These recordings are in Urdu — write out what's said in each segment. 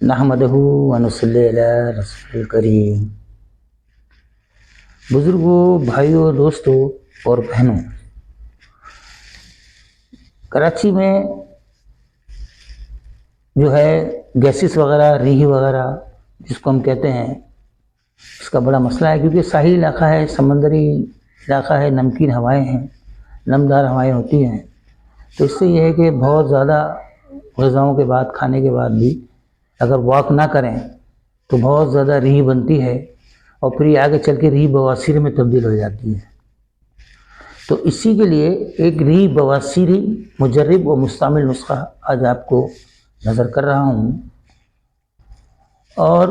نحمدہ و نصلی علی رسول الکریم۔ بزرگوں، بھائیوں، دوستوں اور بہنوں، کراچی میں جو ہے گیسز وغیرہ، ریح وغیرہ جس کو ہم کہتے ہیں، اس کا بڑا مسئلہ ہے، کیونکہ ساحلی علاقہ ہے، سمندری علاقہ ہے، نمکین ہوائیں ہیں، نمدار ہوائیں ہوتی ہیں، تو اس سے یہ ہے کہ بہت زیادہ غذاؤں کے بعد، کھانے کے بعد بھی اگر واک نہ کریں تو بہت زیادہ ریح بنتی ہے، اور پھر یہ آگے چل کے ریح بواسیر میں تبدیل ہو جاتی ہے۔ تو اسی کے لیے ایک ریح بواسیری مجرب و مستعمل نسخہ آج آپ کو نظر کر رہا ہوں، اور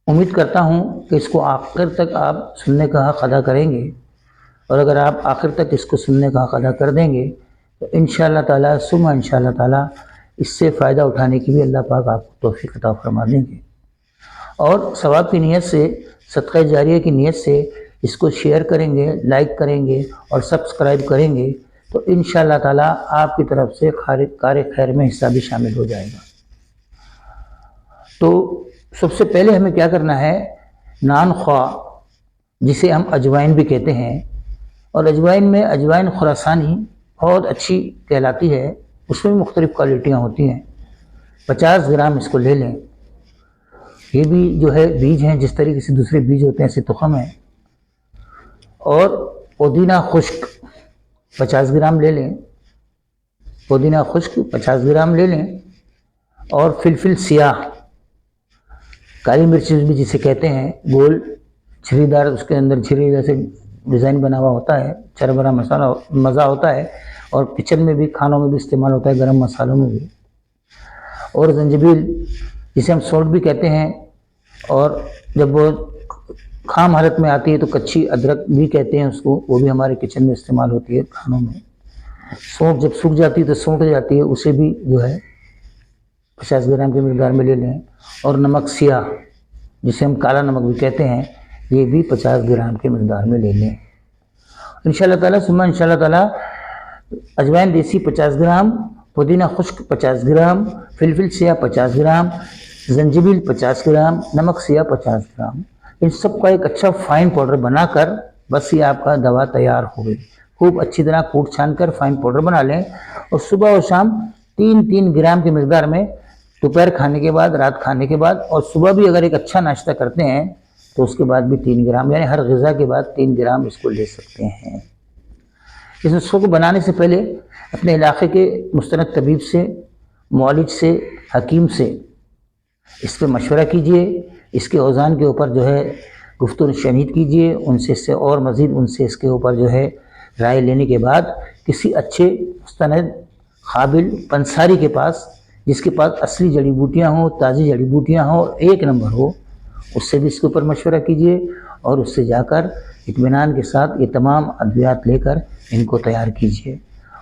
امید کرتا ہوں کہ اس کو آخر تک آپ سننے کا حق ادا کریں گے، اور اگر آپ آخر تک اس کو سننے کا حق ادا کر دیں گے تو انشاءاللہ تعالیٰ ثم انشاءاللہ تعالیٰ اس سے فائدہ اٹھانے کی بھی اللہ پاک آپ کو توفیق عطا فرما دیں گے، اور ثواب کی نیت سے، صدقہ جاریہ کی نیت سے اس کو شیئر کریں گے، لائک کریں گے اور سبسکرائب کریں گے تو انشاءاللہ تعالیٰ آپ کی طرف سے کار خیر میں حصہ بھی شامل ہو جائے گا۔ تو سب سے پہلے ہمیں کیا کرنا ہے، نان خواہ جسے ہم اجوائن بھی کہتے ہیں، اور اجوائن میں اجوائن خراسانی بہت اچھی کہلاتی ہے، اس میں مختلف کوالٹیاں ہوتی ہیں۔ 50 گرام اس کو لے لیں، یہ بھی جو ہے بیج ہیں، جس طریقے سے دوسرے بیج ہوتے ہیں ایسے تخم ہیں، اور پودینہ خشک 50 گرام لے لیں، پودینہ خشک 50 گرام لے لیں، اور فلفل سیاہ، کالی مرچ بھی جسے کہتے ہیں، گول چھری دار، اس کے اندر چھری جیسے ڈیزائن بنا ہوا ہوتا ہے، چربرا مسالہ مزہ ہوتا ہے، اور کچن میں بھی، کھانوں میں بھی استعمال ہوتا ہے، گرم مسالوں میں بھی، اور زنجبیل جسے ہم سونٹ بھی کہتے ہیں، اور جب وہ خام حالت میں آتی ہے تو کچی ادرک بھی کہتے ہیں اس کو، وہ بھی ہمارے کچن میں استعمال ہوتی ہے کھانوں میں۔ سونٹ جب سوکھ جاتی ہے تو سونٹ جاتی ہے، اسے بھی جو ہے 50 گرام کی مقدار میں لے لیں، اور نمک سیاہ جسے ہم کالا نمک بھی کہتے ہیں، یہ بھی 50 گرام کی مقدار میں لے لیں۔ انشاءاللہ تعالیٰ ثم انشاءاللہ تعالیٰ اجوائن دیسی 50 گرام، پودینہ خشک 50 گرام، فلفل سیاہ 50 گرام، زنجبیل 50 گرام، نمک سیاہ 50 گرام، ان سب کا ایک اچھا فائن پاؤڈر بنا کر بس یہ آپ کا دوا تیار ہو گئی۔ خوب اچھی طرح کوٹ چھان کر فائن پاؤڈر بنا لیں، اور صبح اور شام 3 گرام کی مقدار میں، دوپہر کھانے کے بعد، رات کھانے کے بعد، اور صبح بھی اگر ایک اچھا ناشتہ کرتے ہیں تو اس کے بعد بھی 3 گرام، یعنی ہر غذا کے بعد 3 گرام اس کو لے سکتے ہیں۔ اس نسخے کو بنانے سے پہلے اپنے علاقے کے مستند طبیب سے، معالج سے، حکیم سے اس پہ مشورہ کیجئے، اس کے اوزان کے اوپر جو ہے گفت و شنید کیجئے، ان سے اس سے اور مزید ان سے اس کے اوپر جو ہے رائے لینے کے بعد کسی اچھے مستند قابل پنساری کے پاس، جس کے پاس اصلی جڑی بوٹیاں ہوں، تازی جڑی بوٹیاں ہوں، اور ایک نمبر ہو، اس سے بھی اس کے اوپر مشورہ کیجئے، اور اس سے جا کر اطمینان کے ساتھ یہ تمام ادویات لے کر ان کو تیار کیجئے،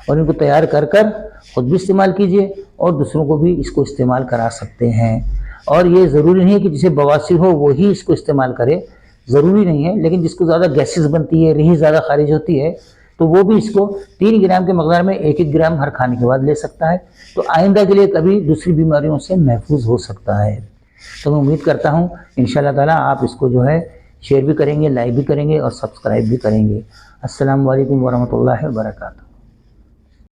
اور ان کو تیار کر کر خود بھی استعمال کیجئے، اور دوسروں کو بھی اس کو استعمال کرا سکتے ہیں۔ اور یہ ضروری نہیں ہے کہ جسے بواسیر ہو وہی اس کو استعمال کرے، ضروری نہیں ہے، لیکن جس کو زیادہ گیسز بنتی ہے، ریح زیادہ خارج ہوتی ہے، تو وہ بھی اس کو 3 گرام کے مقدار میں 1 گرام ہر کھانے کے بعد لے سکتا ہے، تو آئندہ کے لیے کبھی دوسری بیماریوں سے محفوظ ہو سکتا ہے۔ تو میں امید کرتا ہوں انشاءاللہ تعالیٰ آپ اس کو جو ہے شیئر بھی کریں گے، لائک بھی کریں گے، اور سبسکرائب بھی کریں گے۔ السلام علیکم ورحمۃ اللہ وبرکاتہ۔